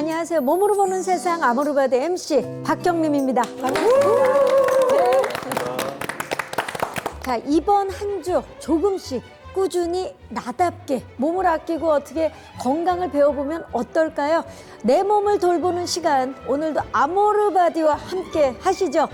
안녕하세요. 몸으로 보는 세상 아모르바드 MC 박경림입니다. 반갑습니다. 네. 자, 이번 한 주 조금씩 꾸준히 나답게 몸을 아끼고 어떻게 건강을 배워보면 어떨까요? 내 몸을 돌보는 시간, 오늘도 아모르바디와 함께 하시죠.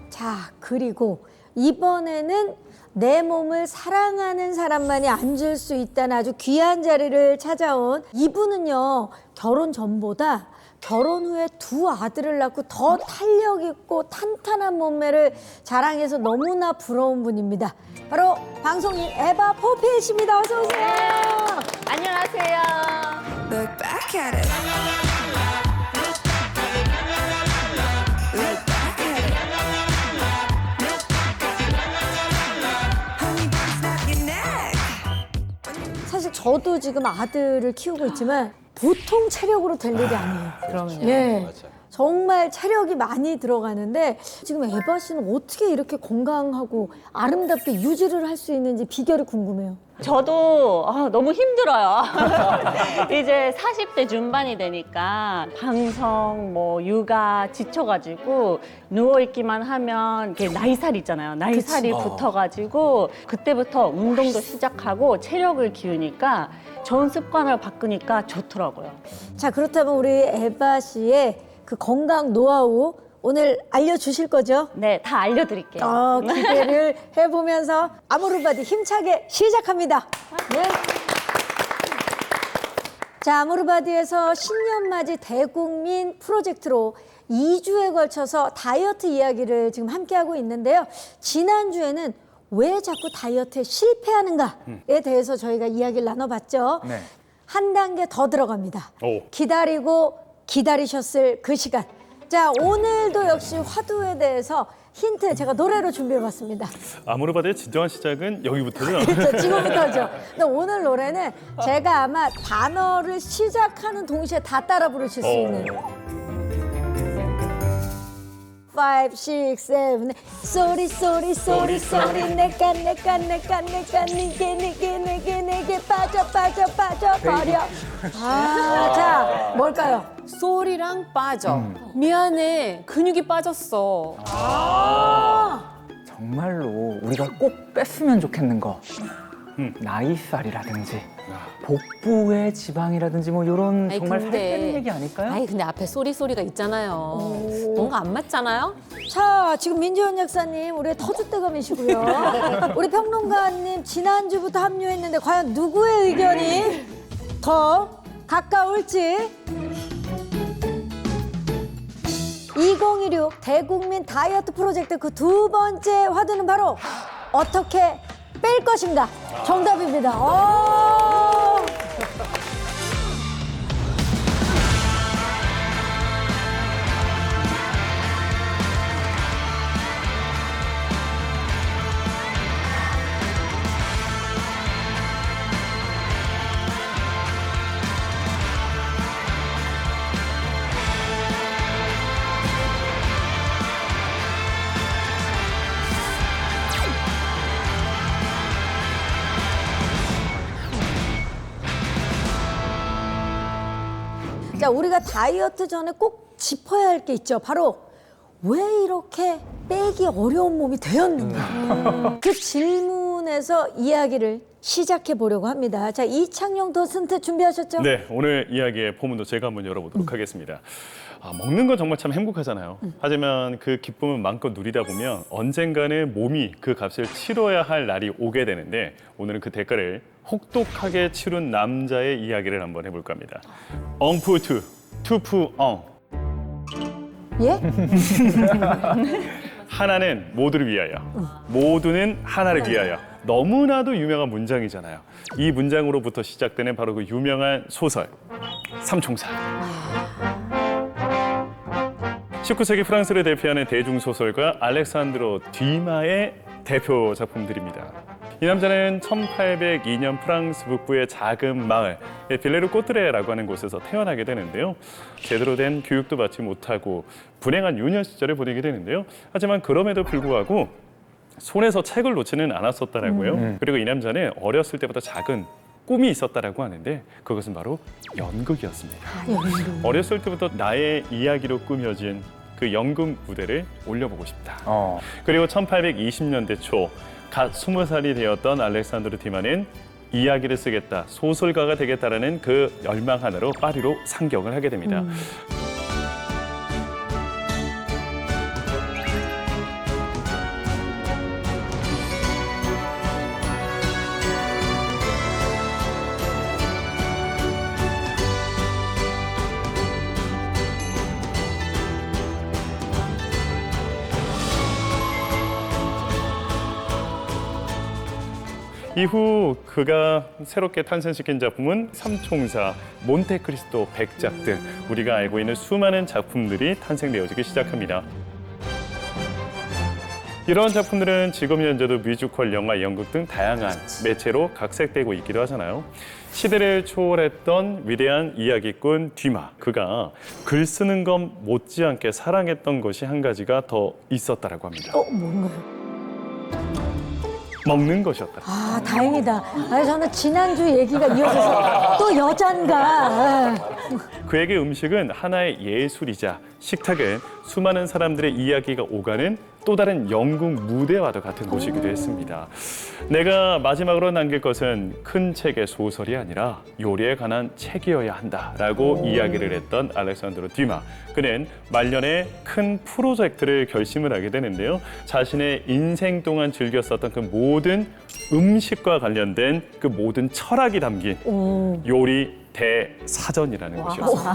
자, 그리고 이번에는 내 몸을 사랑하는 사람만이 앉을 수 있다는 아주 귀한 자리를 찾아온 이분은요, 결혼 전보다 결혼 후에 두 아들을 낳고 더 탄력 있고 탄탄한 몸매를 자랑해서 너무나 부러운 분입니다. 바로 방송인 에바 포필 씨입니다. 어서 오세요. 안녕하세요. Look back at it. Look back at it. Honey, don't snap your neck. 사실 저도 지금 아들을 키우고 있지만 보통 체력으로 될 일이 아니에요. 그럼요. 예. 정말 체력이 많이 들어가는데 지금 에바 씨는 어떻게 이렇게 건강하고 아름답게 유지를 할 수 있는지 비결이 궁금해요. 저도 너무 힘들어요. 이제 40대 중반이 되니까 방송, 육아 지쳐가지고 누워있기만 하면 이렇게 나이살 있잖아요. 나이살이 붙어가지고 그때부터 운동도 시작하고 체력을 기우니까 좋은 습관을 바꾸니까 좋더라고요. 자, 그렇다면 우리 에바 씨의 그 건강 노하우 오늘 알려주실 거죠? 네, 다 알려드릴게요. 기대를 해보면서 아모르바디 힘차게 시작합니다. 네. 자, 아모르바디에서 신년맞이 대국민 프로젝트로 2주에 걸쳐서 다이어트 이야기를 지금 함께하고 있는데요. 지난주에는 왜 자꾸 다이어트에 실패하는가에 대해서 저희가 이야기를 나눠봤죠. 네. 한 단계 더 들어갑니다. 오. 기다리고 기다리셨을 그 시간. 자, 오늘도 역시 화두에 대해서 힌트 제가 노래로 준비해봤습니다. 아모르바드의 진정한 시작은 여기부터죠. 그렇죠, 지금부터죠. 근데 오늘 노래는 제가 아마 단어를 시작하는 동시에 다 따라 부르실 수 있는 5, 6, 7, 8 쏘리 쏘리 쏘리 쏘리 내가 내게 빠져버려. 자, 뭘까요? 소리랑 빠져. 미안해. 근육이 빠졌어. 정말로 우리가 꼭 뺐으면 좋겠는 거 나이살이라든지 복부의 지방이라든지 뭐 이런 아니, 정말 살 근데- 빼는 얘기 아닐까요? 아니 근데 앞에 소리가 있잖아요. 뭔가 안 맞잖아요? 자, 지금 민지원 약사님, 우리의 터줏대감이시고요. 우리 평론가님 지난주부터 합류했는데 과연 누구의 의견이 더 가까울지. 2016 대국민 다이어트 프로젝트 그 두 번째 화두는 바로 어떻게 뺄 것인가. 정답입니다. 자, 우리가 다이어트 전에 꼭 짚어야 할 게 있죠. 바로 왜 이렇게 빼기 어려운 몸이 되었는가. 그 질문에서 이야기를 시작해 보려고 합니다. 자, 이창용 도슨트 준비하셨죠? 네, 오늘 이야기의 포문도 제가 한번 열어보도록 하겠습니다. 먹는 건 정말 참 행복하잖아요. 하지만 그 기쁨을 마음껏 누리다 보면 언젠가는 몸이 그 값을 치러야 할 날이 오게 되는데 오늘은 그 대가를 혹독하게 치룬 남자의 이야기를 한번 해볼까 합니다. 엉푸투, 투푸엉. 예? 하나는 모두를 위하여, 모두는 하나를 위하여. 너무나도 유명한 문장이잖아요. 이 문장으로부터 시작되는 바로 그 유명한 소설 삼총사. 19세기 프랑스를 대표하는 대중소설가 알렉산드로 듀마의 대표 작품들입니다. 이 남자는 1802년 프랑스 북부의 작은 마을 빌레르 꼬트레라고 하는 곳에서 태어나게 되는데요. 제대로 된 교육도 받지 못하고 불행한 유년 시절을 보내게 되는데요. 하지만 그럼에도 불구하고 손에서 책을 놓지는 않았었다라고요. 그리고 이 남자는 어렸을 때부터 작은 꿈이 있었다라고 하는데 그것은 바로 연극이었습니다. 연극. 어렸을 때부터 나의 이야기로 꾸며진 그 연극 무대를 올려보고 싶다. 그리고 1820년대 초 갓 20살이 되었던 알렉산드로 디마는 이야기를 쓰겠다, 소설가가 되겠다라는 그 열망 하나로 파리로 상경을 하게 됩니다. 이후 그가 새롭게 탄생시킨 작품은 삼총사, 몬테크리스토, 백작 등 우리가 알고 있는 수많은 작품들이 탄생되어지기 시작합니다. 이러한 작품들은 지금 현재도 뮤지컬, 영화, 연극 등 다양한 매체로 각색되고 있기도 하잖아요. 시대를 초월했던 위대한 이야기꾼 듀마, 그가 글 쓰는 것 못지않게 사랑했던 것이 한 가지가 더 있었다라고 합니다. 뭔가요? 먹는 것이었다. 아, 다행이다. 아니, 저는 지난주 얘기가 이어져서 또 여잔가. 그에게 음식은 하나의 예술이자 식탁은 수많은 사람들의 이야기가 오가는 또 다른 연극 무대와도 같은 곳이기도 했습니다. 내가 마지막으로 남길 것은 큰 책의 소설이 아니라 요리에 관한 책이어야 한다라고 이야기를 했던 알렉산드로 듀마. 그는 말년에 큰 프로젝트를 결심을 하게 되는데요. 자신의 인생 동안 즐겼었던 그 모든 음식과 관련된 그 모든 철학이 담긴 요리 대사전이라는 것이었습니다.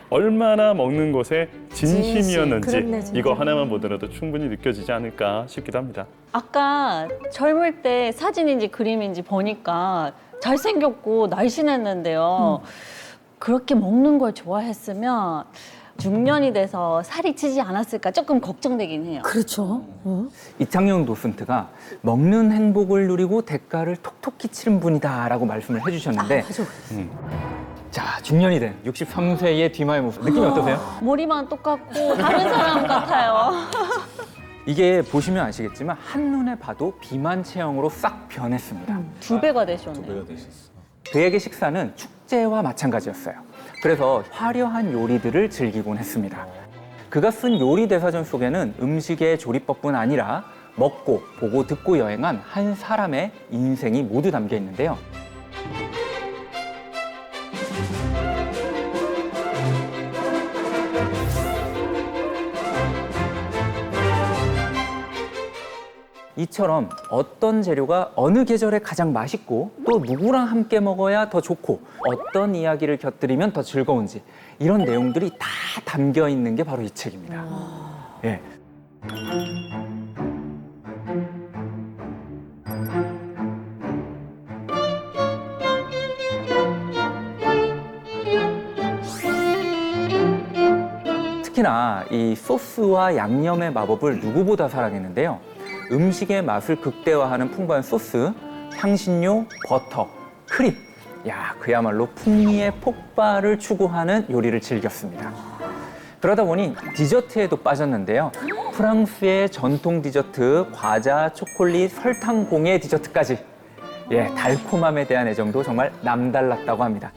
얼마나 먹는 것에 진심이었는지 그렇네, 진짜. 이거 하나만 보더라도 충분히 느껴지지 않을까 싶기도 합니다. 아까 젊을 때 사진인지 그림인지 보니까 잘생겼고 날씬했는데요. 그렇게 먹는 걸 좋아했으면 중년이 돼서 살이 찌지 않았을까 조금 걱정되긴 해요. 그렇죠. 이창용 도슨트가 먹는 행복을 누리고 대가를 톡톡히 치른 분이다라고 말씀을 해주셨는데 맞아. 자, 중년이 된 63세의 듀마의 모습 느낌이 어떠세요? 머리만 똑같고 다른 사람 같아요. 이게 보시면 아시겠지만 한눈에 봐도 비만 체형으로 싹 변했습니다. 2배가 되셨네요. 그에게 식사는 축제와 마찬가지였어요. 그래서 화려한 요리들을 즐기곤 했습니다. 그가 쓴 요리 대사전 속에는 음식의 조리법뿐 아니라 먹고 보고 듣고 여행한 한 사람의 인생이 모두 담겨 있는데요. 이처럼 어떤 재료가 어느 계절에 가장 맛있고 또 누구랑 함께 먹어야 더 좋고 어떤 이야기를 곁들이면 더 즐거운지 이런 내용들이 다 담겨 있는 게 바로 이 책입니다. 예. 특히나 이 소스와 양념의 마법을 누구보다 사랑했는데요. 음식의 맛을 극대화하는 풍부한 소스, 향신료, 버터, 크림. 야, 그야말로 풍미의 폭발을 추구하는 요리를 즐겼습니다. 그러다 보니 디저트에도 빠졌는데요. 프랑스의 전통 디저트, 과자, 초콜릿, 설탕 공예 디저트까지. 예, 달콤함에 대한 애정도 정말 남달랐다고 합니다.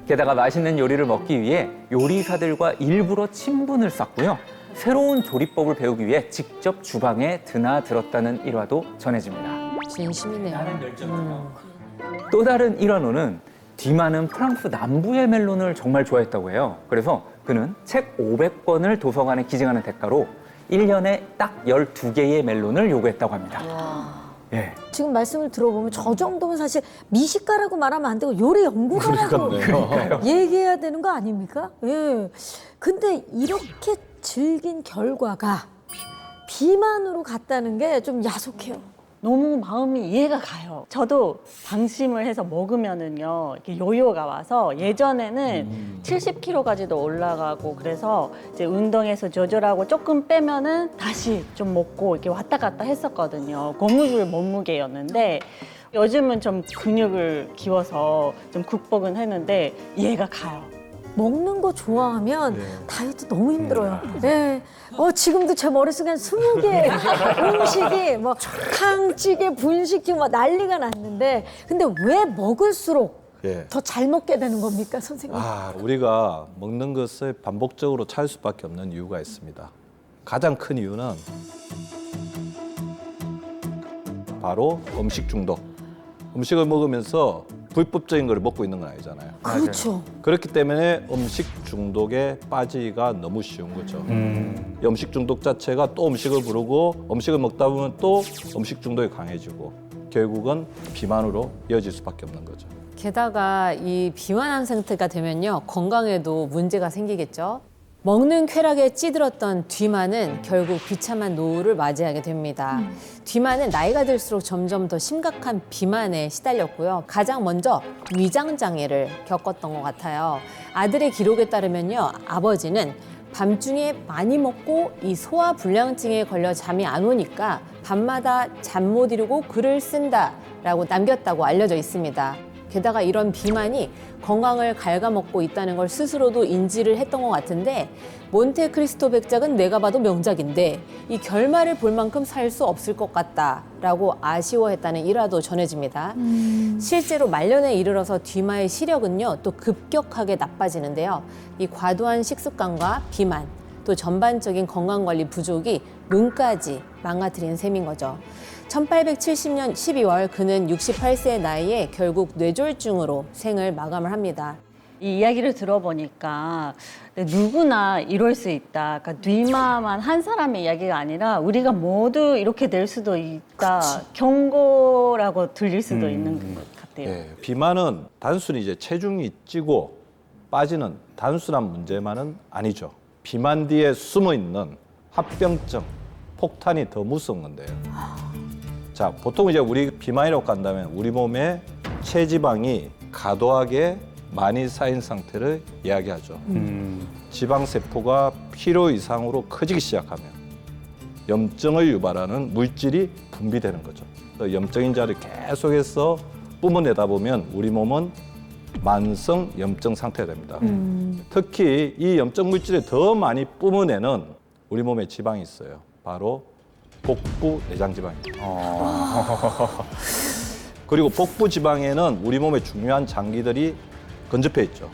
게다가 맛있는 요리를 먹기 위해 요리사들과 일부러 친분을 쌓고요. 새로운 조리법을 배우기 위해 직접 주방에 드나들었다는 일화도 전해집니다. 진심이네요. 또 다른 일화로는 듀마는 프랑스 남부의 멜론을 정말 좋아했다고 해요. 그래서 그는 책 500권을 도서관에 기증하는 대가로 1년에 딱 12개의 멜론을 요구했다고 합니다. 예. 지금 말씀을 들어보면 저 정도면 사실 미식가라고 말하면 안 되고 요리 연구가라고 얘기해야 되는 거 아닙니까? 예. 근데 이렇게 즐긴 결과가 비만으로 갔다는 게 좀 야속해요. 너무 마음이 이해가 가요. 저도 방심을 해서 먹으면은요, 이렇게 요요가 와서 예전에는 70kg까지도 올라가고 그래서 이제 운동해서 조절하고 조금 빼면은 다시 좀 먹고 이렇게 왔다 갔다 했었거든요. 고무줄 몸무게였는데 요즘은 좀 근육을 키워서 좀 극복은 했는데 이해가 가요. 먹는 거 좋아하면 네. 다이어트 너무 힘들어요. 네. 지금도 제 머릿속엔 20개 음식이 뭐 탕, 찌개, 분식 지금 막 난리가 났는데 근데 왜 먹을수록 예. 더 잘 먹게 되는 겁니까, 선생님? 우리가 먹는 것을 반복적으로 찾을 수밖에 없는 이유가 있습니다. 가장 큰 이유는 바로 음식 중독. 음식을 먹으면서 불법적인 걸 먹고 있는 건 아니잖아요. 그렇죠. 그렇기 때문에 음식 중독에 빠지기가 너무 쉬운 거죠. 이 음식 중독 자체가 또 음식을 부르고 음식을 먹다 보면 또 음식 중독이 강해지고 결국은 비만으로 이어질 수밖에 없는 거죠. 게다가 이 비만한 상태가 되면요, 건강에도 문제가 생기겠죠. 먹는 쾌락에 찌들었던 뒤만은 결국 비참한 노후를 맞이하게 됩니다. 뒤만은 나이가 들수록 점점 더 심각한 비만에 시달렸고요. 가장 먼저 위장 장애를 겪었던 것 같아요. 아들의 기록에 따르면요, 아버지는 밤중에 많이 먹고 이 소화 불량증에 걸려 잠이 안 오니까 밤마다 잠 못 이루고 글을 쓴다라고 남겼다고 알려져 있습니다. 게다가 이런 비만이 건강을 갉아먹고 있다는 걸 스스로도 인지를 했던 것 같은데 몬테크리스토 백작은 내가 봐도 명작인데 이 결말을 볼 만큼 살 수 없을 것 같다라고 아쉬워했다는 일화도 전해집니다. 실제로 말년에 이르러서 뒤마의 시력은요 또 급격하게 나빠지는데요. 이 과도한 식습관과 비만 또 전반적인 건강관리 부족이 눈까지 망가뜨린 셈인 거죠. 1870년 12월 그는 68세의 나이에 결국 뇌졸중으로 생을 마감을 합니다. 이 이야기를 들어보니까 누구나 이럴 수 있다. 그러니까 뉘마만 한 사람의 이야기가 아니라 우리가 모두 이렇게 될 수도 있다. 경고라고 들릴 수도 있는 것 같아요. 예, 비만은 단순히 이제 체중이 찌고 빠지는 단순한 문제만은 아니죠. 비만 뒤에 숨어 있는 합병증, 폭탄이 더 무서운 건데요. 자, 보통 이제 우리 비만이라고 한다면 우리 몸에 체지방이 과도하게 많이 쌓인 상태를 이야기하죠. 지방세포가 필요 이상으로 커지기 시작하면 염증을 유발하는 물질이 분비되는 거죠. 그래서 염증인 자를 계속해서 뿜어내다 보면 우리 몸은 만성 염증 상태가 됩니다. 특히 이 염증 물질을 더 많이 뿜어내는 우리 몸에 지방이 있어요. 바로 복부 내장 지방입니다. 그리고 복부 지방에는 우리 몸의 중요한 장기들이 근접해 있죠.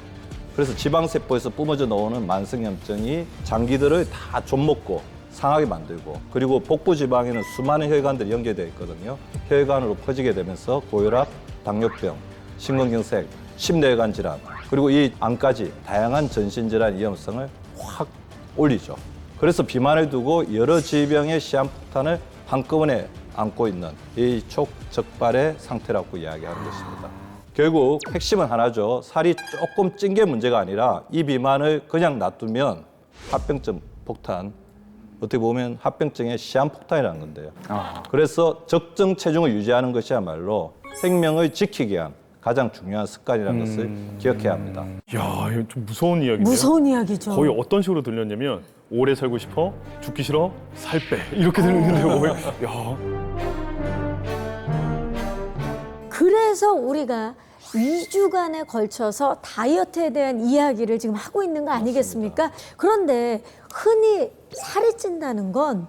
그래서 지방세포에서 뿜어져 나오는 만성염증이 장기들을 다 좀먹고 상하게 만들고 그리고 복부 지방에는 수많은 혈관들이 연결되어 있거든요. 혈관으로 퍼지게 되면서 고혈압, 당뇨병, 심근경색, 심뇌혈관 질환 그리고 이 안까지 다양한 전신질환 위험성을 확 올리죠. 그래서 비만을 두고 여러 질병의 시한폭탄을 한꺼번에 안고 있는 이 촉적발의 상태라고 이야기하는 것입니다. 결국 핵심은 하나죠. 살이 조금 찐 게 문제가 아니라 이 비만을 그냥 놔두면 합병증 폭탄, 어떻게 보면 합병증의 시한폭탄이라는 건데요. 그래서 적정 체중을 유지하는 것이야말로 생명을 지키기 위한 가장 중요한 습관이라는 것을 기억해야 합니다. 야, 이거 좀 무서운 이야기인데요. 무서운 이야기죠. 거의 어떤 식으로 들렸냐면 오래 살고 싶어? 죽기 싫어? 살 빼. 이렇게 들리는데요. 야. 그래서 우리가 2주간에 걸쳐서 다이어트에 대한 이야기를 지금 하고 있는 거 아니겠습니까? 그런데 흔히 살이 찐다는 건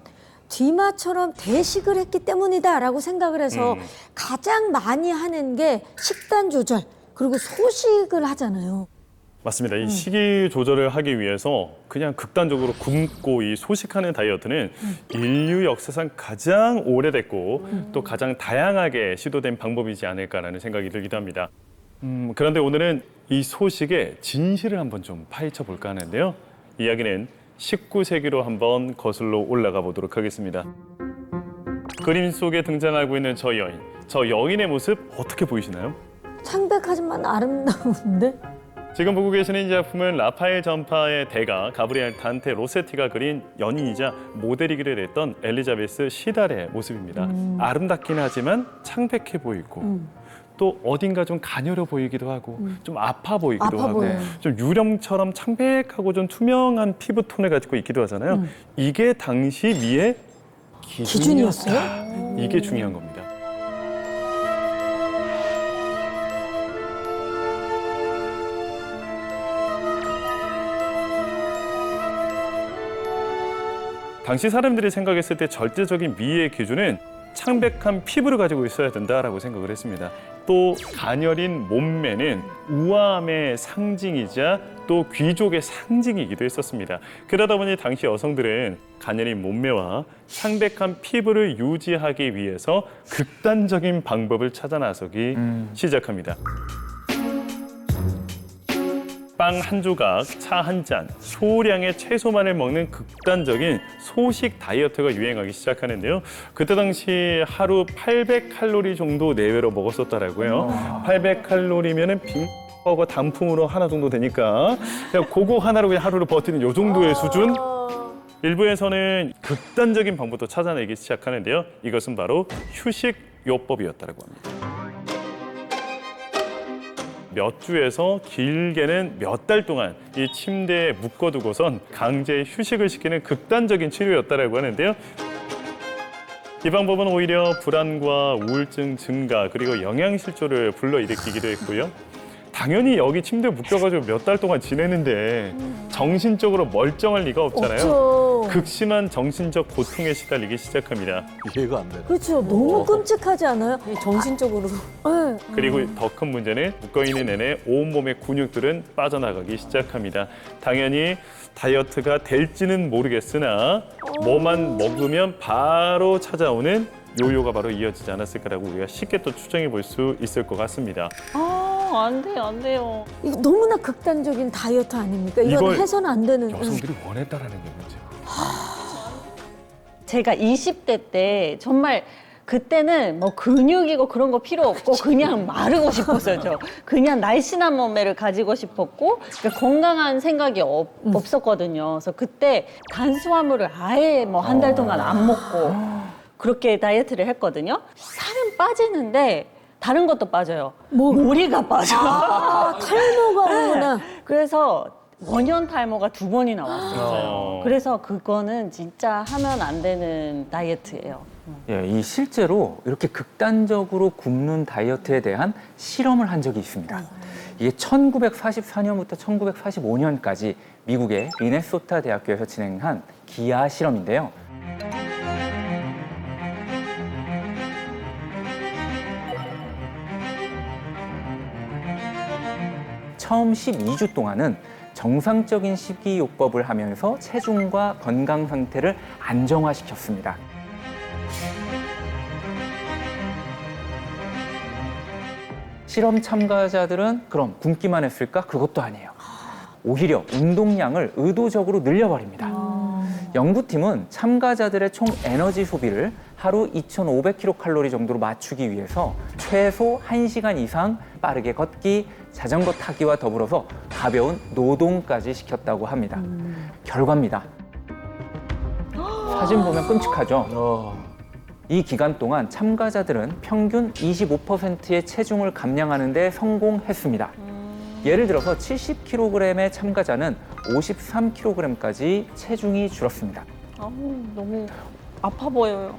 뒤마처럼 대식을 했기 때문이다라고 생각을 해서 가장 많이 하는 게 식단 조절 그리고 소식을 하잖아요. 맞습니다. 이 식이 조절을 하기 위해서 그냥 극단적으로 굶고 이 소식하는 다이어트는 인류 역사상 가장 오래됐고 또 가장 다양하게 시도된 방법이지 않을까라는 생각이 들기도 합니다. 그런데 오늘은 이 소식의 진실을 한번 좀 파헤쳐 볼까 하는데요. 이야기는 19세기로 한번 거슬러 올라가 보도록 하겠습니다. 그림 속에 등장하고 있는 저 여인. 저 여인의 모습 어떻게 보이시나요? 창백하지만 아름다운데? 지금 보고 계시는 이 작품은 라파엘 전파의 대가 가브리엘 단테 로세티가 그린 연인이자 모델이기를 했던 엘리자베스 시달의 모습입니다. 아름답긴 하지만 창백해 보이고 또 어딘가 좀 가녀려 보이기도 하고 좀 아파 보이기도 아파 하고 보여요. 좀 유령처럼 창백하고 좀 투명한 피부톤을 가지고 있기도 하잖아요. 이게 당시 미의 기준이었어요? 이게 중요한 겁니다. 당시 사람들이 생각했을 때 절대적인 미의 기준은 창백한 피부를 가지고 있어야 된다라고 생각을 했습니다. 또 가녀린 몸매는 우아함의 상징이자 또 귀족의 상징이기도 했었습니다. 그러다 보니 당시 여성들은 가녀린 몸매와 창백한 피부를 유지하기 위해서 극단적인 방법을 찾아 나서기 시작합니다. 빵 한 조각, 차 한 잔, 소량의 채소만을 먹는 극단적인 소식 다이어트가 유행하기 시작하는데요. 그때 당시 하루 800칼로리 정도 내외로 먹었었다라고요. 800칼로리면은 빙버거 단품으로 하나 정도 되니까 그냥 그거 하나로 그냥 하루를 버티는 요 정도의 수준. 일부에서는 극단적인 방법도 찾아내기 시작하는데요. 이것은 바로 휴식요법이었다고 합니다. 몇 주에서 길게는 몇 달 동안 이 침대에 묶어두고선 강제 휴식을 시키는 극단적인 치료였다고 하는데요. 이 방법은 오히려 불안과 우울증 증가 그리고 영양실조를 불러일으키기도 했고요. 당연히 여기 침대에 묶여가지고 몇 달 동안 지내는데 정신적으로 멀쩡할 리가 없잖아요. 없죠. 극심한 정신적 고통에 시달리기 시작합니다. 이해가 안 되네. 그렇죠. 너무 끔찍하지 않아요? 이 정신적으로 네. 그리고 더 큰 문제는 묶어있는 내내 온몸의 근육들은 빠져나가기 시작합니다. 당연히 다이어트가 될지는 모르겠으나 뭐만 먹으면 바로 찾아오는 요요가 바로 이어지지 않았을까라고 우리가 쉽게 또 추정해 볼 수 있을 것 같습니다. 안 돼요, 안 돼요. 이거 너무나 극단적인 다이어트 아닙니까? 이건 이걸 해서는 안 되는. 여성들이 원했다라는 게 문제예요. 제가 20대 때 정말 그때는 뭐 근육이고 그런 거 필요 없고 그냥 마르고 싶었어요. 저 그냥 날씬한 몸매를 가지고 싶었고 그러니까 건강한 생각이 없었거든요. 그래서 그때 탄수화물을 아예 뭐 한 달 동안 안 먹고 그렇게 다이어트를 했거든요. 살은 빠지는데 다른 것도 빠져요. 머리가 빠져. 탈모가 오구나. 그래서 원형 탈모가 2번이나 왔었어요. 그래서 그거는 진짜 하면 안 되는 다이어트예요. 예, 이 실제로 이렇게 극단적으로 굶는 다이어트에 대한 실험을 한 적이 있습니다. 이게 1944년부터 1945년까지 미국의 미네소타 대학교에서 진행한 기아 실험인데요. 처음 12주 동안은 정상적인 식이요법을 하면서 체중과 건강 상태를 안정화시켰습니다. 실험 참가자들은 그럼 굶기만 했을까? 그것도 아니에요. 오히려 운동량을 의도적으로 늘려버립니다. 연구팀은 참가자들의 총 에너지 소비를 하루 2,500kcal 정도로 맞추기 위해서 최소 1시간 이상 빠르게 걷기, 자전거 타기와 더불어서 가벼운 노동까지 시켰다고 합니다. 결과입니다. 사진 보면 끔찍하죠? 이 기간 동안 참가자들은 평균 25%의 체중을 감량하는 데 성공했습니다. 예를 들어서 70kg의 참가자는 53kg까지 체중이 줄었습니다. 너무 아파 보여요.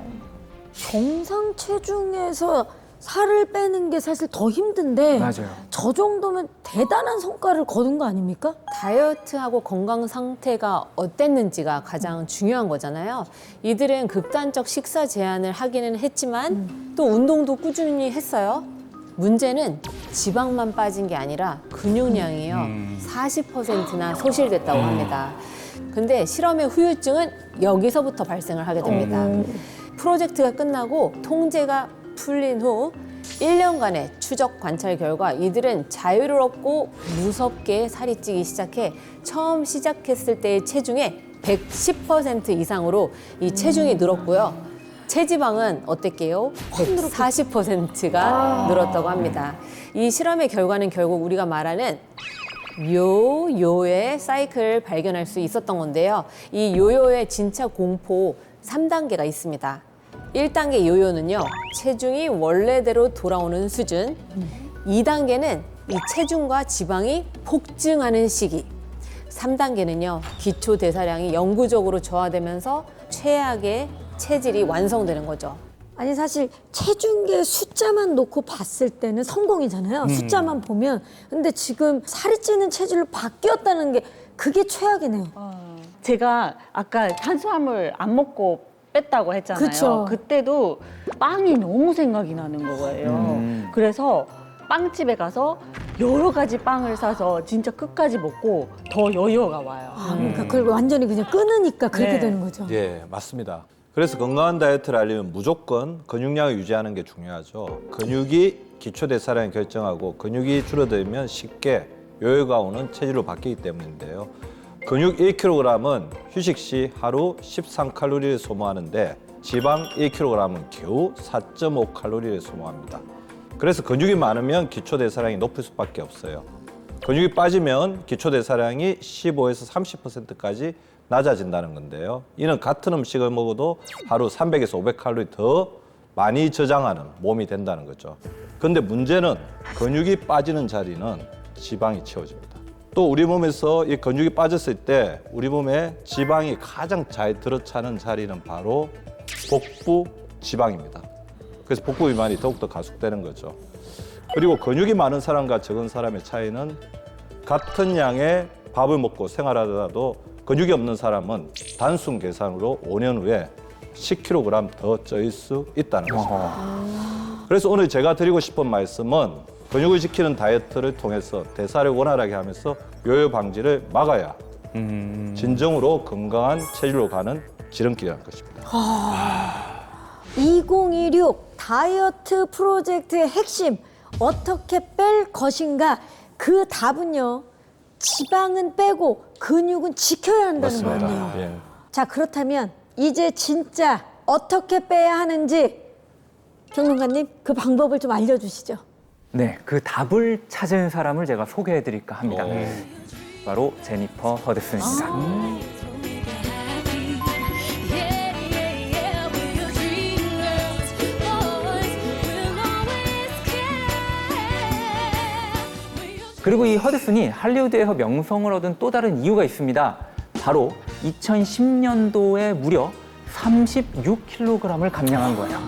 정상 체중에서 살을 빼는 게 사실 더 힘든데 맞아요. 저 정도면 대단한 성과를 거둔 거 아닙니까? 다이어트하고 건강 상태가 어땠는지가 가장 중요한 거잖아요. 이들은 극단적 식사 제한을 하기는 했지만 또 운동도 꾸준히 했어요. 문제는 지방만 빠진 게 아니라 근육량이요. 40%나 소실됐다고 합니다. 근데 실험의 후유증은 여기서부터 발생을 하게 됩니다. 프로젝트가 끝나고 통제가 풀린 후 1년간의 추적 관찰 결과 이들은 자유롭고 무섭게 살이 찌기 시작해 처음 시작했을 때의 체중의 110% 이상으로 이 체중이 늘었고요. 체지방은 어땠게요? 140%가 늘었다고 합니다. 이 실험의 결과는 결국 우리가 말하는 요요의 사이클을 발견할 수 있었던 건데요. 이 요요의 진짜 공포 3단계가 있습니다. 1단계 요요는요, 체중이 원래대로 돌아오는 수준. 2단계는 이 체중과 지방이 폭증하는 시기. 3단계는요, 기초 대사량이 영구적으로 저하되면서 최악의 체질이 완성되는 거죠. 아니 사실 체중계 숫자만 놓고 봤을 때는 성공이잖아요. 숫자만 보면. 근데 지금 살이 찌는 체질로 바뀌었다는 게 그게 최악이네요. 제가 아까 탄수화물 안 먹고 뺐다고 했잖아요. 그쵸. 그때도 빵이 너무 생각이 나는 거예요. 그래서 빵집에 가서 여러 가지 빵을 사서 진짜 끝까지 먹고 더 여유가 와요. 아, 그러니까 그걸 완전히 그냥 끊으니까 그렇게 네. 되는 거죠. 예, 맞습니다. 그래서 건강한 다이어트를 하려면 무조건 근육량을 유지하는 게 중요하죠. 근육이 기초대사량을 결정하고 근육이 줄어들면 쉽게 요요가 오는 체질로 바뀌기 때문인데요. 근육 1kg은 휴식 시 하루 13칼로리를 소모하는데 지방 1kg은 겨우 4.5칼로리를 소모합니다. 그래서 근육이 많으면 기초대사량이 높을 수밖에 없어요. 근육이 빠지면 기초대사량이 15에서 30%까지 낮아진다는 건데요. 이는 같은 음식을 먹어도 하루 300에서 500칼로리 더 많이 저장하는 몸이 된다는 거죠. 근데 문제는 근육이 빠지는 자리는 지방이 채워집니다. 또 우리 몸에서 이 근육이 빠졌을 때 우리 몸에 지방이 가장 잘 들어차는 자리는 바로 복부 지방입니다. 그래서 복부 비만이 더욱더 가속되는 거죠. 그리고 근육이 많은 사람과 적은 사람의 차이는 같은 양의 밥을 먹고 생활하더라도 근육이 없는 사람은 단순 계산으로 5년 후에 10kg 더 쪄일 수 있다는 것입니다. 그래서 오늘 제가 드리고 싶은 말씀은 근육을 지키는 다이어트를 통해서 대사를 원활하게 하면서 요요 방지를 막아야 진정으로 건강한 체질로 가는 지름길이라는 것입니다. 2026 다이어트 프로젝트의 핵심 어떻게 뺄 것인가? 그 답은요. 지방은 빼고 근육은 지켜야 한다는 거예요. 예. 자, 그렇다면 이제 진짜 어떻게 빼야 하는지 평론가님 그 방법을 좀 알려주시죠. 네, 그 답을 찾은 사람을 제가 소개해드릴까 합니다. 바로 제니퍼 허드슨입니다. 그리고 이 허드슨이 할리우드에서 명성을 얻은 또 다른 이유가 있습니다. 바로 2010년도에 무려 36kg을 감량한 거예요.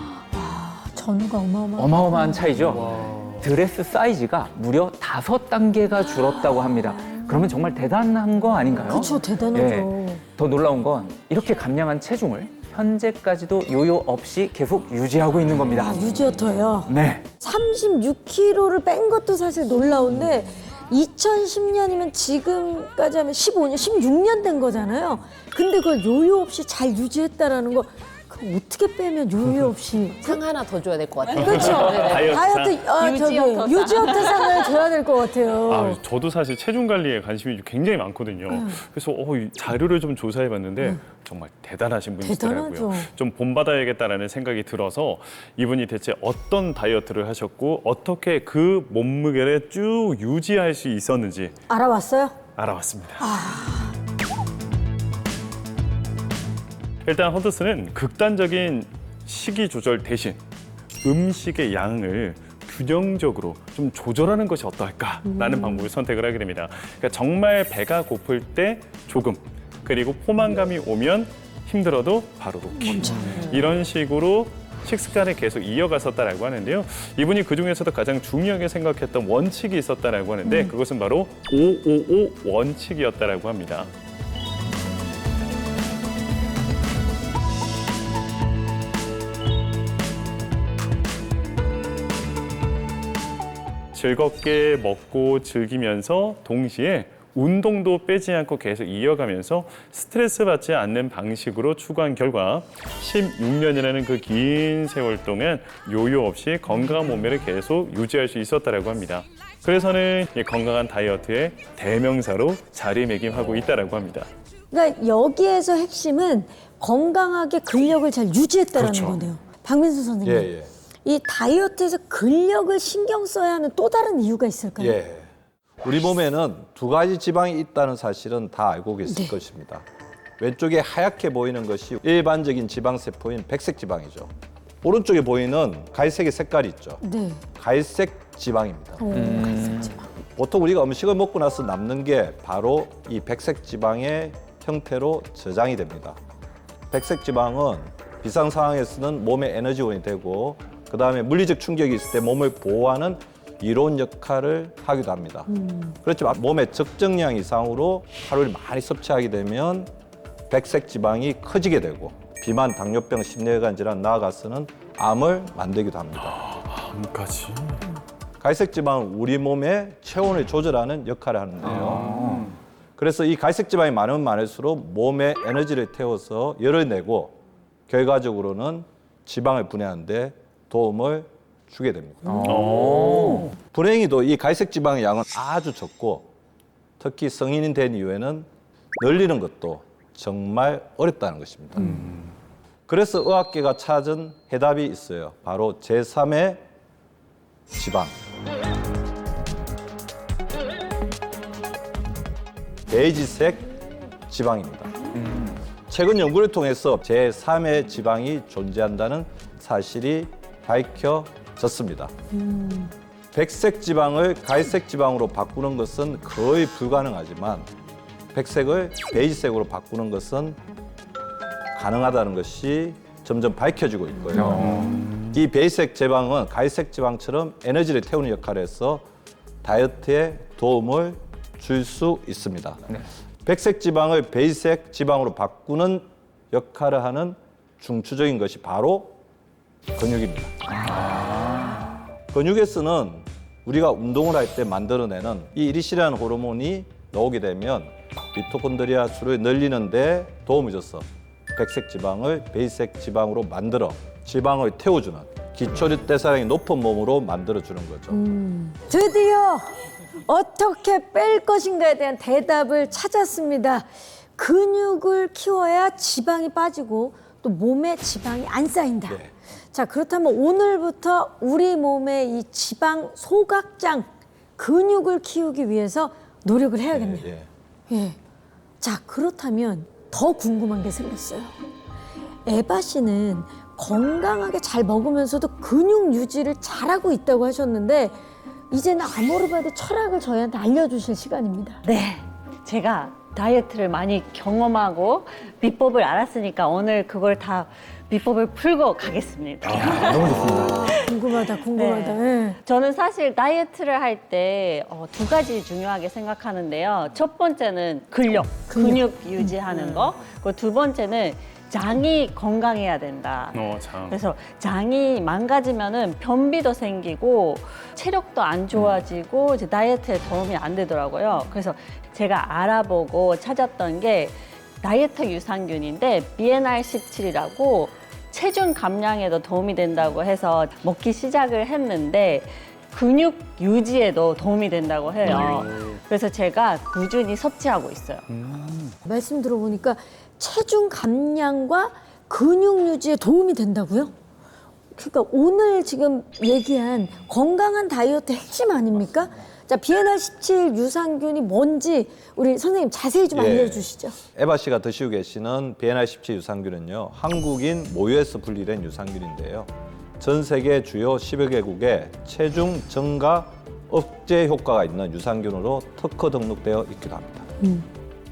전후가 어마어마한 차이죠. 드레스 사이즈가 무려 5단계가 줄었다고 합니다. 그러면 정말 대단한 거 아닌가요? 그렇죠, 대단하죠. 예, 더 놀라운 건 이렇게 감량한 체중을 현재까지도 요요 없이 계속 유지하고 있는 겁니다. 아, 유지어터요. 네. 36kg를 뺀 것도 사실 놀라운데 2010년이면 지금까지 하면 15년, 16년 된 거잖아요. 근데 그걸 요요 없이 잘 유지했다라는 거 그거 어떻게 빼면 요요 없이 상 하나 더 줘야 될 것 같아요. 그렇죠. 다이어트상. 유지어터상을 줘야 될 것 같아요. 아, 저도 사실 체중 관리에 관심이 굉장히 많거든요. 그래서 이 자료를 좀 조사해봤는데 정말 대단하신 분이시더라고요. 대단하죠. 좀 본받아야겠다라는 생각이 들어서 이분이 대체 어떤 다이어트를 하셨고 어떻게 그 몸무게를 쭉 유지할 수 있었는지 알아왔어요? 알아봤습니다. 일단 허드슨은 극단적인 식이 조절 대신 음식의 양을 균형적으로 좀 조절하는 것이 어떨까라는 방법을 선택을 하게 됩니다. 그러니까 정말 배가 고플 때 조금, 그리고 포만감이 오면 힘들어도 바로 놓기. 이런 식으로 식습관을 계속 이어갔었다라고 하는데요. 이분이 그중에서도 가장 중요하게 생각했던 원칙이 있었다라고 하는데 그것은 바로 555 원칙이었다라고 합니다. 즐겁게 먹고 즐기면서 동시에 운동도 빼지 않고 계속 이어가면서 스트레스 받지 않는 방식으로 추구한 결과 16년이라는 그 긴 세월 동안 요요 없이 건강한 몸매를 계속 유지할 수 있었다고 합니다. 그래서는 이 건강한 다이어트의 대명사로 자리매김하고 있다고 합니다. 그러니까 여기에서 핵심은 건강하게 근력을 잘 유지했다라는 그렇죠. 거네요. 박민수 선생님. 예. 이 다이어트에서 근력을 신경 써야 하는 또 다른 이유가 있을까요? 예. 우리 몸에는 두 가지 지방이 있다는 사실은 다 알고 계실 네. 것입니다. 왼쪽에 하얗게 보이는 것이 일반적인 지방세포인 백색 지방이죠. 오른쪽에 보이는 갈색의 색깔이 있죠. 네. 갈색 지방입니다. 갈색 지방. 보통 우리가 음식을 먹고 나서 남는 게 바로 이 백색 지방의 형태로 저장이 됩니다. 백색 지방은 비상 상황에서는 몸의 에너지원이 되고 그 다음에 물리적 충격이 있을 때 몸을 보호하는 이로운 역할을 하기도 합니다. 그렇지만 몸의 적정량 이상으로 칼로리를 많이 섭취하게 되면 백색 지방이 커지게 되고 비만, 당뇨병, 심혈관 질환, 나아가서는 암을 만들기도 합니다. 암까지. 갈색 지방은 우리 몸의 체온을 조절하는 역할을 하는데요. 그래서 이 갈색 지방이 많으면 많을수록 몸에 에너지를 태워서 열을 내고 결과적으로는 지방을 분해하는데 도움을 주게 됩니다. 불행히도 이 갈색 지방의 양은 아주 적고 특히 성인이 된 이후에는 늘리는 것도 정말 어렵다는 것입니다. 그래서 의학계가 찾은 해답이 있어요. 바로 제3의 지방. 베이지색 지방입니다. 최근 연구를 통해서 제3의 지방이 존재한다는 사실이 밝혀졌습니다. 백색 지방을 갈색 지방으로 바꾸는 것은 거의 불가능하지만 백색을 베이지색으로 바꾸는 것은 가능하다는 것이 점점 밝혀지고 있고요. 이 베이지색 지방은 갈색 지방처럼 에너지를 태우는 역할을 해서 다이어트에 도움을 줄 수 있습니다. 백색 지방을 베이지색 지방으로 바꾸는 역할을 하는 중추적인 것이 바로 근육입니다. 근육에서는 우리가 운동을 할 때 만들어내는 이 이리시라는 호르몬이 나오게 되면 미토콘드리아 수를 늘리는데 도움을 줘서 백색 지방을 베이지색 지방으로 만들어 지방을 태워주는 기초대사량이 높은 몸으로 만들어주는 거죠. 드디어 어떻게 뺄 것인가에 대한 대답을 찾았습니다. 근육을 키워야 지방이 빠지고 또 몸에 지방이 안 쌓인다. 네. 자, 그렇다면 오늘부터 우리 몸의 이 지방 소각장 근육을 키우기 위해서 노력을 해야겠네요. 예. 예. 자, 그렇다면 더 궁금한 게 생겼어요. 에바 씨는 건강하게 잘 먹으면서도 근육 유지를 잘하고 있다고 하셨는데 이제는 아모르바디 철학을 저희한테 알려주실 시간입니다. 네, 제가 다이어트를 많이 경험하고 비법을 알았으니까 오늘 그걸 다 비법을 풀고 가겠습니다. 너무 좋습니다. 궁금하다. 네. 예. 저는 사실 다이어트를 할 때 두 가지 중요하게 생각하는데요. 첫 번째는 근육 유지하는 거. 그리고 두 번째는 장이 건강해야 된다. 장. 그래서 장이 망가지면은 변비도 생기고 체력도 안 좋아지고 이제 다이어트에 도움이 안 되더라고요. 그래서 제가 알아보고 찾았던 게 다이어트 유산균인데 BNR17이라고 체중 감량에도 도움이 된다고 해서 먹기 시작을 했는데 근육 유지에도 도움이 된다고 해요. 그래서 제가 꾸준히 섭취하고 있어요. 말씀 들어보니까 체중 감량과 근육 유지에 도움이 된다고요? 그러니까 오늘 지금 얘기한 건강한 다이어트 핵심 아닙니까? 자, BNR17 유산균이 뭔지 우리 선생님 자세히 좀 예. 알려주시죠. 에바 씨가 드시고 계시는 BNR17 유산균은요, 한국인 모유에서 분리된 유산균인데요. 전 세계 주요 10여 개국에 체중 증가 억제 효과가 있는 유산균으로 특허 등록되어 있기도 합니다.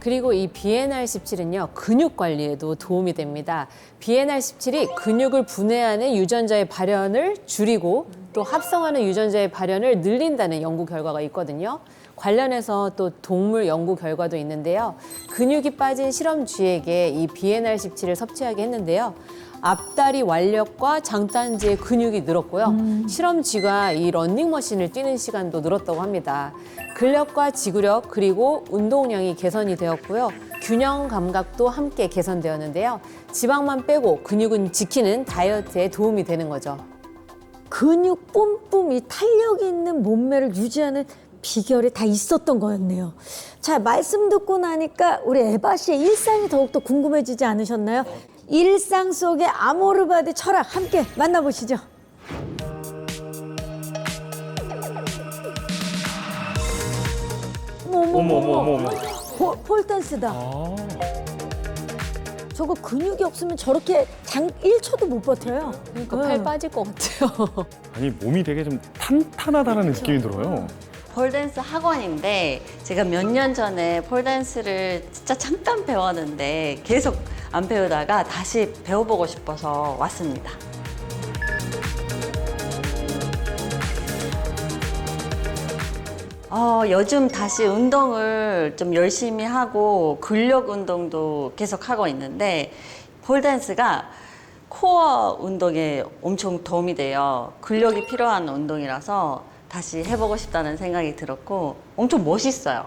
그리고 이 BNR17은요, 근육 관리에도 도움이 됩니다. BNR17이 근육을 분해하는 유전자의 발현을 줄이고 또 합성하는 유전자의 발현을 늘린다는 연구 결과가 있거든요. 관련해서 또 동물 연구 결과도 있는데요. 근육이 빠진 실험쥐에게 이 BNR17을 섭취하게 했는데요. 앞다리 완력과 장단지의 근육이 늘었고요. 실험쥐가 이 러닝머신을 뛰는 시간도 늘었다고 합니다. 근력과 지구력 그리고 운동량이 개선이 되었고요. 균형 감각도 함께 개선되었는데요. 지방만 빼고 근육은 지키는 다이어트에 도움이 되는 거죠. 근육 뿜뿜 이 탄력 있는 몸매를 유지하는 비결이 다 있었던 거였네요. 자, 말씀 듣고 나니까 우리 에바 씨의 일상이 더욱더 궁금해지지 않으셨나요? 일상 속의 아모르바디 철학 함께 만나보시죠. 어머. 폴댄스다. 저거 근육이 없으면 저렇게 1초도 못 버텨요. 그러니까 팔 빠질 것 같아요. 아니 몸이 되게 좀 탄탄하다는 느낌이 들어요. 폴댄스 학원인데 제가 몇 년 전에 폴댄스를 진짜 잠깐 배웠는데 계속 안 배우다가 다시 배워보고 싶어서 왔습니다. 요즘 다시 운동을 좀 열심히 하고 근력 운동도 계속 하고 있는데 폴댄스가 코어 운동에 엄청 도움이 돼요. 근력이 필요한 운동이라서 다시 해보고 싶다는 생각이 들었고 엄청 멋있어요.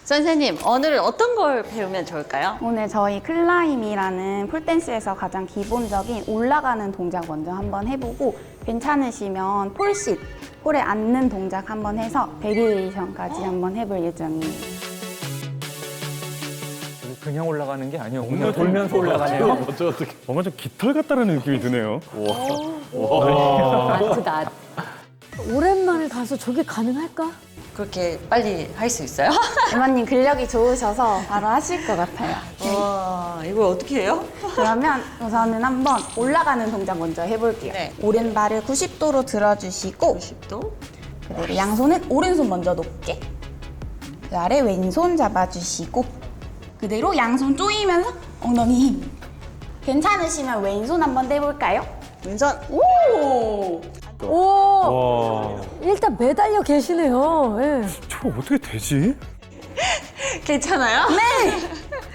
선생님, 오늘 어떤 걸 배우면 좋을까요? 오늘 저희 클라임이라는 폴댄스에서 가장 기본적인 올라가는 동작 먼저 한번 해보고 괜찮으시면 폴싯, 폴에 앉는 동작 한번 해서 베리에이션까지 한번 해볼 예정이에요. 그냥 올라가는 게 아니에요. 뭔가 그냥 돌면서 올라가네요. 어떻게? 뭔가 좀 깃털 같다라는 느낌이 드네요. 아트다. 오랜만에 가서 저게 가능할까? 그렇게 빨리 할 수 있어요? 이모님 근력이 좋으셔서 바로 하실 것 같아요. 와, 이걸 어떻게 해요? 그러면 우선은 한번 올라가는 동작 먼저 해볼게요. 네. 오른발을 90도로 들어주시고 90도. 그대로 양손은 오른손 먼저 높게 그 아래 왼손 잡아주시고 그대로 양손 조이면서 엉덩이 힘. 괜찮으시면 왼손 한번 내볼까요? 왼손. 오! 오, 와, 일단 매달려 계시네요. 예. 저 어떻게 되지? 괜찮아요?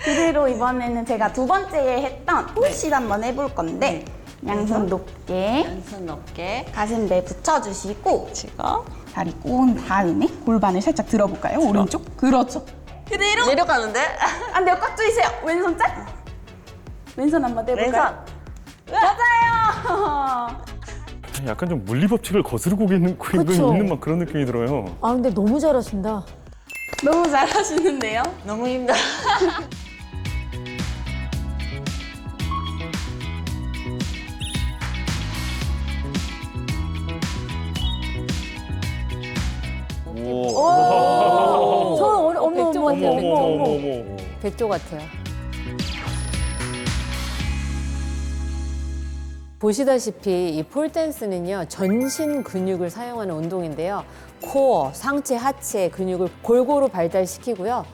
그대로 이번에는 제가 두 번째에 했던 폴싯 한번 해볼 건데 양손 높게 왼손 높게 가슴 내 붙여주시고 지금 다리 꼬은 다음에 골반을 살짝 들어볼까요? 오른쪽? 그렇죠. 그대로 내려가는데? 안 돼요. 꽉 조이세요. 왼손 짝. 왼손 한번 내볼까요? 맞아요. 약간 좀 물리법칙을 거스르고 있는 그쵸. 막 그런 느낌이 들어요. 아, 근데 너무 잘하신다. 너무 잘하시는데요? 너무 힘들어. 저 어머, 백조 어머, 같아요, 어머, 어머, 어머. 어머. 백조 같아요. 보시다시피 이 폴댄스는요, 전신 근육을 사용하는 운동인데요. 코어, 상체, 하체 근육을 골고루 발달시키고요.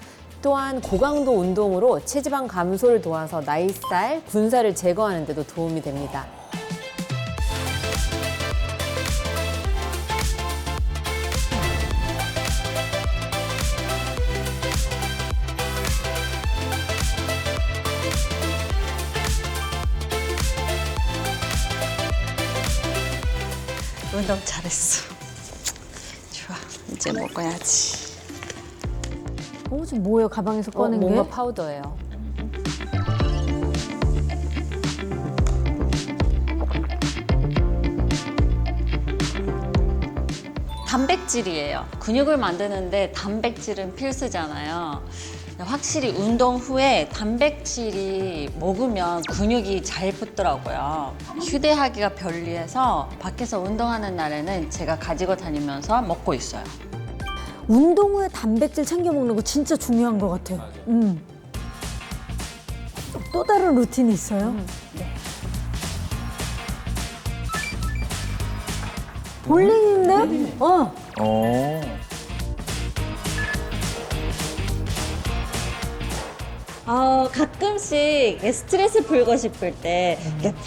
또한 고강도 운동으로 체지방 감소를 도와서 나이살, 군살을 제거하는 데도 도움이 됩니다. 운동 잘했어. 좋아, 이제 먹어야지. 지금 뭐예요? 가방에서 꺼낸 게? 뭔가 파우더예요. 단백질이에요. 근육을 만드는데 단백질은 필수잖아요. 확실히 운동 후에 단백질이 먹으면 근육이 잘 붙더라고요. 휴대하기가 편리해서 밖에서 운동하는 날에는 제가 가지고 다니면서 먹고 있어요. 운동 후에 단백질 챙겨 먹는 거 진짜 중요한 것 같아요. 또 다른 루틴이 있어요? 볼링인데? 가끔씩 스트레스 풀고 싶을 때 이렇게 팍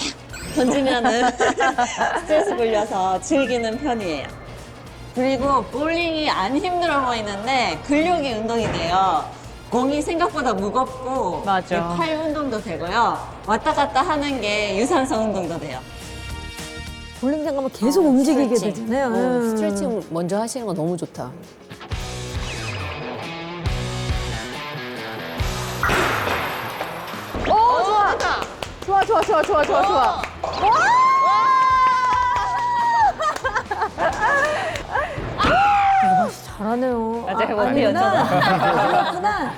던지면은 스트레스 풀려서 즐기는 편이에요. 그리고 볼링이 안 힘들어 보이는데 근력이 운동이 돼요. 공이 생각보다 무겁고 맞아. 팔 운동도 되고요. 왔다 갔다 하는 게 유산소 운동도 돼요. 볼링장 가면 계속 움직이게 스트레칭. 되잖아요. 스트레칭 먼저 하시는 거 너무 좋다. 잘하네요. 맞아요. 그렇구나.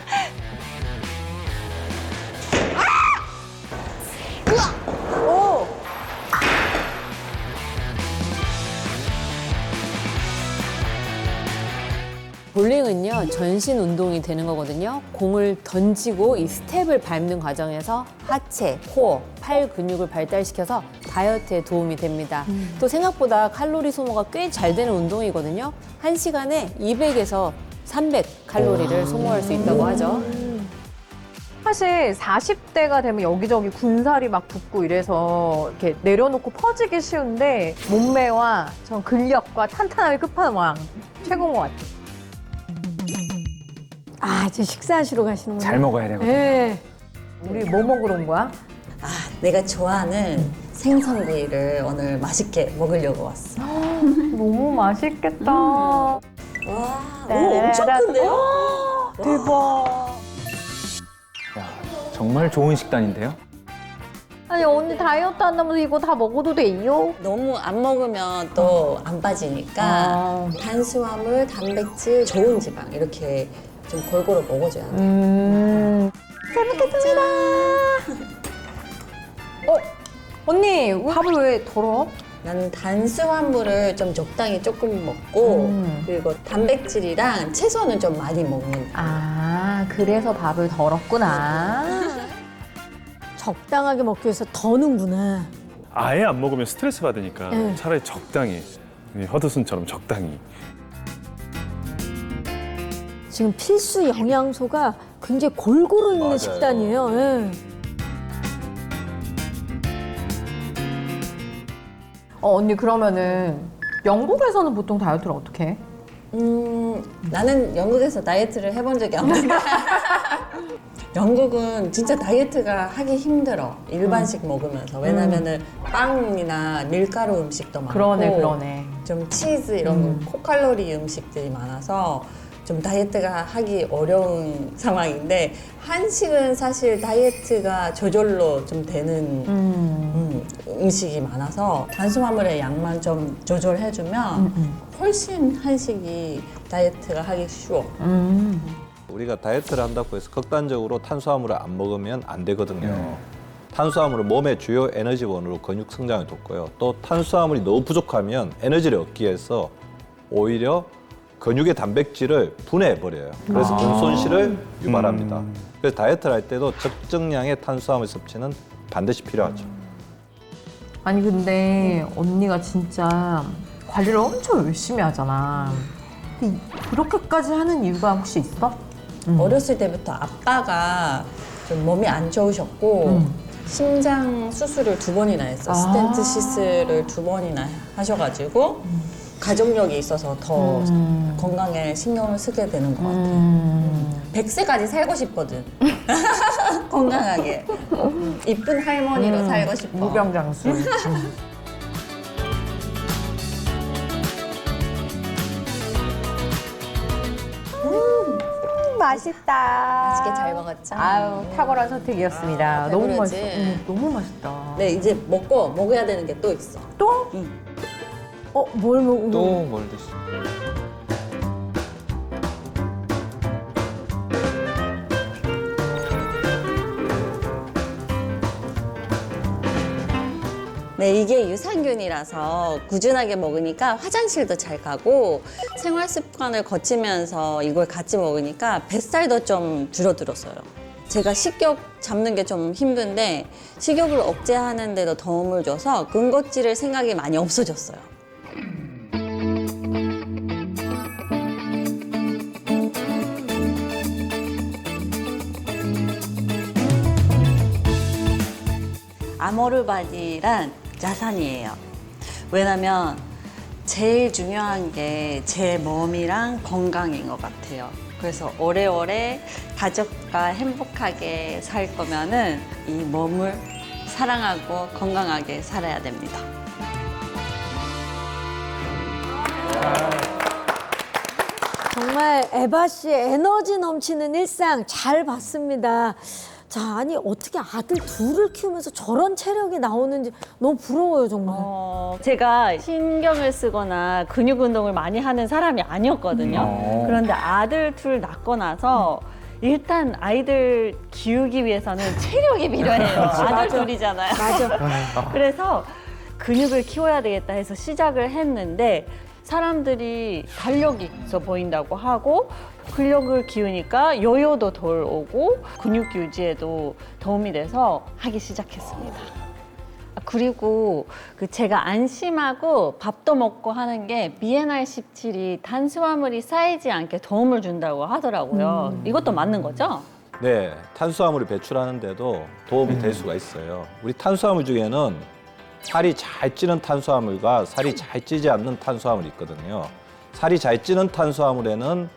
볼링은요, 전신 운동이 되는 거거든요. 공을 던지고 이 스텝을 밟는 과정에서 하체, 코어, 팔 근육을 발달시켜서 다이어트에 도움이 됩니다. 또 생각보다 칼로리 소모가 꽤 잘 되는 운동이거든요. 1시간에 200에서 300 칼로리를 소모할 수 있다고 하죠. 사실 40대가 되면 여기저기 군살이 막 붙고 이래서 이렇게 내려놓고 퍼지기 쉬운데 몸매와 전 근력과 탄탄함의 끝판왕 최고인 것 같아요. 아, 이제 식사하시러 가시는구나. 잘 먹어야 되거든요. 네. 우리 뭐 먹으러 온 거야? 아, 내가 좋아하는 생선구이를 오늘 맛있게 먹으려고 왔어. 너무 맛있겠다. 와, 오, 엄청 큰데요? 대박. 야, 정말 좋은 식단인데요. 아니 언니 다이어트 한다면서 이거 다 먹어도 돼요? 너무 안 먹으면 또 안 빠지니까 탄수화물, 단백질, 좋은 지방 이렇게 좀 골고루 먹어줘야 돼. 잘 먹겠습니다. 언니 밥을 왜 덜어? 나는 탄수화물을 좀 적당히 조금 먹고 그리고 단백질이랑 채소는 좀 많이 먹는. 아 그래서 밥을 덜었구나. 적당하게 먹기 위해서 더는구나. 아예 안 먹으면 스트레스 받으니까 네. 차라리 적당히 허드슨처럼 적당히. 지금 필수 영양소가 굉장히 골고루 있는 맞아요. 식단이에요. 예. 언니 그러면은 영국에서는 보통 다이어트를 어떻게 해? 나는 영국에서 다이어트를 해본 적이 없는데 영국은 진짜 다이어트가 하기 힘들어. 일반식 먹으면서. 왜냐면은 빵이나 밀가루 음식도 많고 그러네. 좀 치즈 이런 고칼로리 음식들이 많아서 좀 다이어트가 하기 어려운 상황인데 한식은 사실 다이어트가 저절로 좀 되는 음식이 많아서 탄수화물의 양만 좀 조절해주면 훨씬 한식이 다이어트가 하기 쉬워. 우리가 다이어트를 한다고 해서 극단적으로 탄수화물을 안 먹으면 안 되거든요. 탄수화물은 몸의 주요 에너지원으로 근육 성장을 돕고요. 또 탄수화물이 너무 부족하면 에너지를 얻기 위해서 오히려 근육의 단백질을 분해해버려요. 그래서 근손실을 유발합니다. 그래서 다이어트를 할 때도 적정량의 탄수화물 섭취는 반드시 필요하죠. 아니 근데 언니가 진짜 관리를 엄청 열심히 하잖아. 그렇게까지 하는 이유가 혹시 있어? 어렸을 때부터 아빠가 좀 몸이 안 좋으셨고 심장 수술을 2번이나 했어. 스텐트 시술을 2번이나 하셔가지고 가족력이 있어서 더 건강에 신경을 쓰게 되는 것 같아. 100세까지 살고 싶거든. 건강하게. 이쁜 할머니로 살고 싶어. 무병장수. 맛있다. 맛있게 잘 먹었죠? 아유 탁월한 선택이었습니다. 너무 배부르지? 맛있어. 너무 맛있다. 네, 이제 먹어야 되는 게 또 있어. 또? 뭘 먹는 또 뭘 드시? 네, 이게 유산균이라서 꾸준하게 먹으니까 화장실도 잘 가고 생활 습관을 거치면서 이걸 같이 먹으니까 뱃살도 좀 줄어들었어요. 제가 식욕 잡는 게 좀 힘든데 식욕을 억제하는 데도 도움을 줘서 군것질을 생각이 많이 없어졌어요. 아모르바디란 자산이에요. 왜냐면 제일 중요한 게 제 몸이랑 건강인 것 같아요. 그래서 오래오래 가족과 행복하게 살 거면은 이 몸을 사랑하고 건강하게 살아야 됩니다. 정말 에바 씨의 에너지 넘치는 일상 잘 봤습니다. 자, 아니 어떻게 아들 둘을 키우면서 저런 체력이 나오는지 너무 부러워요, 정말. 제가 신경을 쓰거나 근육 운동을 많이 하는 사람이 아니었거든요. 그런데 아들 둘 낳고 나서 일단 아이들 기우기 위해서는 체력이 필요해요. 아들 둘이잖아요. 맞아. 그래서 근육을 키워야 되겠다 해서 시작을 했는데 사람들이 달력이 있어 보인다고 하고 근력을 기우니까 요요도 덜 오고 근육 유지에도 도움이 돼서 하기 시작했습니다. 그리고 제가 안심하고 밥도 먹고 하는 게 BNR17이 탄수화물이 쌓이지 않게 도움을 준다고 하더라고요. 이것도 맞는 거죠? 네, 탄수화물을 배출하는데도 도움이 될 수가 있어요. 우리 탄수화물 중에는 살이 잘 찌는 탄수화물과 살이 잘 찌지 않는 탄수화물이 있거든요. 살이 잘 찌는 탄수화물에는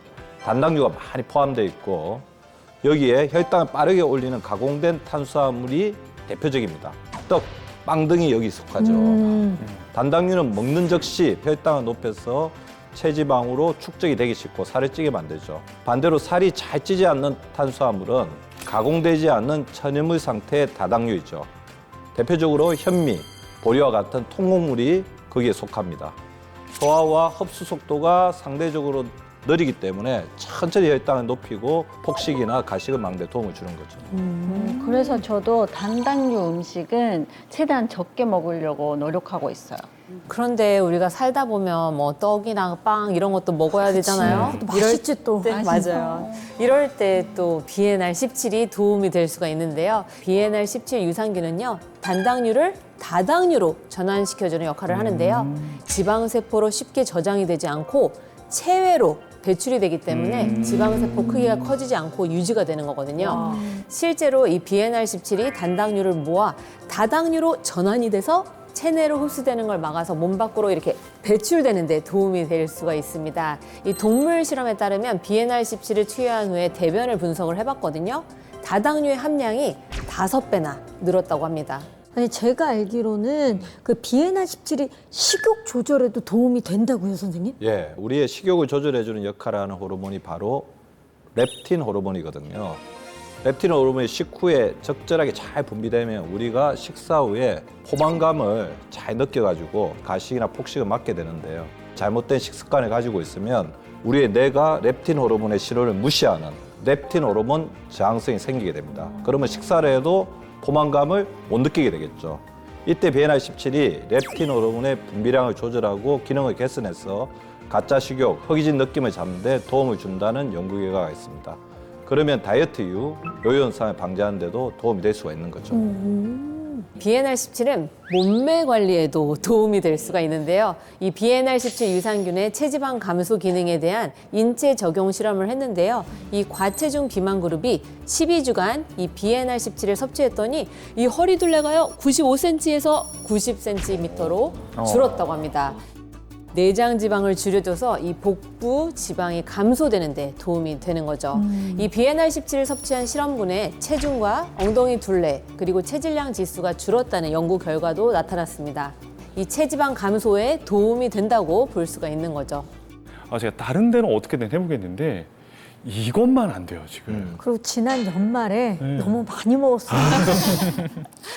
단당류가 많이 포함되어 있고 여기에 혈당을 빠르게 올리는 가공된 탄수화물이 대표적입니다. 떡, 빵 등이 여기 속하죠. 단당류는 먹는 즉시 혈당을 높여서 체지방으로 축적이 되기 쉽고 살을 찌게 만들죠. 반대로 살이 잘 찌지 않는 탄수화물은 가공되지 않는 천연물 상태의 다당류이죠. 대표적으로 현미, 보리와 같은 통곡물이 거기에 속합니다. 소화와 흡수 속도가 상대적으로 느리기 때문에 천천히 혈당을 높이고 폭식이나 가식을 막는 데 도움을 주는 거죠. 그래서 저도 단당류 음식은 최대한 적게 먹으려고 노력하고 있어요. 그런데 우리가 살다 보면 뭐 떡이나 빵 이런 것도 먹어야 되잖아요. 맛있지 또. 때, 맞아요. 이럴 때 또 BNR17이 도움이 될 수가 있는데요. BNR17 유산균은요, 단당류를 다당류로 전환시켜주는 역할을 하는데요. 지방세포로 쉽게 저장이 되지 않고 체외로 배출이 되기 때문에 지방세포 크기가 커지지 않고 유지가 되는 거거든요. 실제로 이 BNR17이 단당류를 모아 다당류로 전환이 돼서 체내로 흡수되는 걸 막아서 몸 밖으로 이렇게 배출되는 데 도움이 될 수가 있습니다. 이 동물 실험에 따르면 BNR17을 투여한 후에 대변을 분석을 해봤거든요. 다당류의 함량이 5배나 늘었다고 합니다. 아니 제가 알기로는 그 BNR17이 식욕 조절에도 도움이 된다고요, 선생님? 예, 우리의 식욕을 조절해주는 역할을 하는 호르몬이 바로 렙틴 호르몬이거든요. 렙틴 호르몬이 식후에 적절하게 잘 분비되면 우리가 식사 후에 포만감을 잘 느껴가지고 가식이나 폭식을 막게 되는데요. 잘못된 식습관을 가지고 있으면 우리의 뇌가 렙틴 호르몬의 신호를 무시하는 렙틴 호르몬 저항성이 생기게 됩니다. 그러면 식사를 해도 포만감을 못 느끼게 되겠죠. 이때 BNR17이 렙틴 호르몬의 분비량을 조절하고 기능을 개선해서 가짜 식욕, 허기진 느낌을 잡는 데 도움을 준다는 연구 결과가 있습니다. 그러면 다이어트 이후 요요 현상을 방지하는 데도 도움이 될 수가 있는 거죠. BNR17은 몸매 관리에도 도움이 될 수가 있는데요. 이 BNR17 유산균의 체지방 감소 기능에 대한 인체 적용 실험을 했는데요. 이 과체중 비만 그룹이 12주간 이 BNR17을 섭취했더니 이 허리둘레가요 95cm에서 90cm로 줄었다고 합니다. 내장 지방을 줄여줘서 이 복부 지방이 감소되는 데 도움이 되는 거죠. 이 BNR17을 섭취한 실험군의 체중과 엉덩이 둘레 그리고 체질량 지수가 줄었다는 연구 결과도 나타났습니다. 이 체지방 감소에 도움이 된다고 볼 수가 있는 거죠. 제가 다른 데는 어떻게든 해보겠는데 이것만 안 돼요, 지금. 그리고 지난 연말에 너무 많이 먹었어요.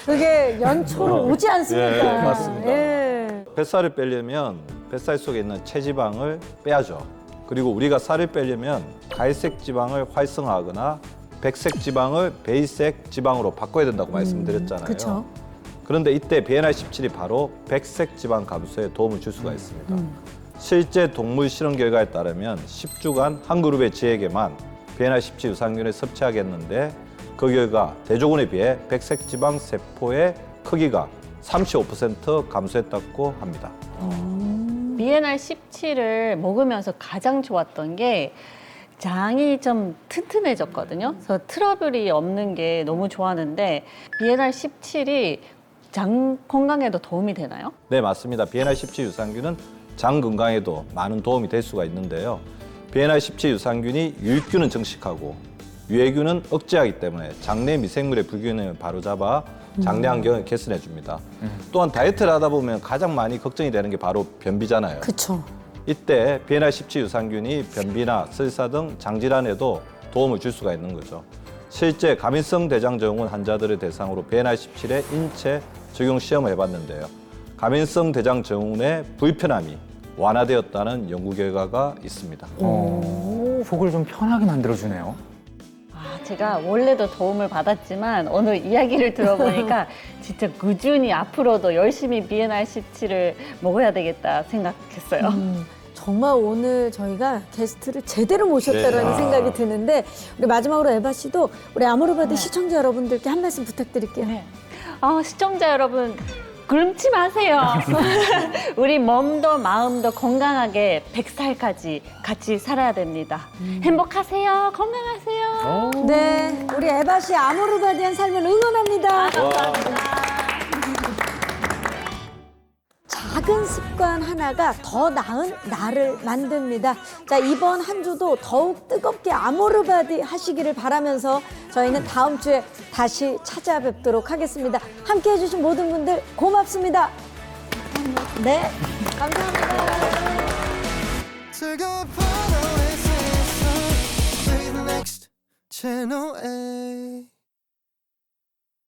그게 연초로 오지 않습니까? 예, 맞습니다. 예. 뱃살을 빼려면 뱃살 속에 있는 체지방을 빼야죠. 그리고 우리가 살을 빼려면 갈색 지방을 활성화하거나 백색 지방을 베이색 지방으로 바꿔야 된다고 말씀드렸잖아요. 그쵸. 그런데 이때 BNR17이 바로 백색 지방 감소에 도움을 줄 수가 있습니다. 실제 동물 실험 결과에 따르면 10주간 한 그룹의 쥐에게만 BNR17 유산균을 섭취하게 했는데 그 결과 대조군에 비해 백색 지방 세포의 크기가 35% 감소했다고 합니다. BNR17을 먹으면서 가장 좋았던 게 장이 좀 튼튼해졌거든요. 그래서 트러블이 없는 게 너무 좋았는데 BNR17이 장 건강에도 도움이 되나요? 네, 맞습니다. BNR17 유산균은 장 건강에도 많은 도움이 될 수가 있는데요. BNR17 유산균이 유익균은 증식하고 유해균은 억제하기 때문에 장내 미생물의 불균형을 바로잡아 장내 환경을 개선해 줍니다. 또한 다이어트를 하다 보면 가장 많이 걱정이 되는 게 바로 변비잖아요. 그쵸. 이때 BNR17 유산균이 변비나 설사 등 장질환에도 도움을 줄 수가 있는 거죠. 실제 가민성 대장증후군 환자들을 대상으로 BNR17의 인체 적용 시험을 해봤는데요. 가민성 대장증후군의 불편함이 완화되었다는 연구 결과가 있습니다. 속을 좀 편하게 만들어주네요. 제가 원래도 도움을 받았지만 오늘 이야기를 들어보니까 진짜 꾸준히 앞으로도 열심히 BNR17을 먹어야 되겠다 생각했어요. 정말 오늘 저희가 게스트를 제대로 모셨다라는 네. 생각이 드는데 우리 마지막으로 에바 씨도 우리 아모르바디 시청자 여러분들께 한 말씀 부탁드릴게요. 네. 시청자 여러분 굶지 마세요. 우리 몸도 마음도 건강하게 100살까지 같이 살아야 됩니다. 행복하세요. 건강하세요. 네, 우리 에바 씨 아모르바디한 삶을 응원합니다. 와. 작은 습관 하나가 더 나은 나를 만듭니다. 자, 이번 한 주도 더욱 뜨겁게 아모르바디 하시기를 바라면서 저희는 다음 주에 다시 찾아뵙도록 하겠습니다. 함께 해주신 모든 분들 고맙습니다. 네, 감사합니다. 즐거운 하루의 세상 Play the next channel A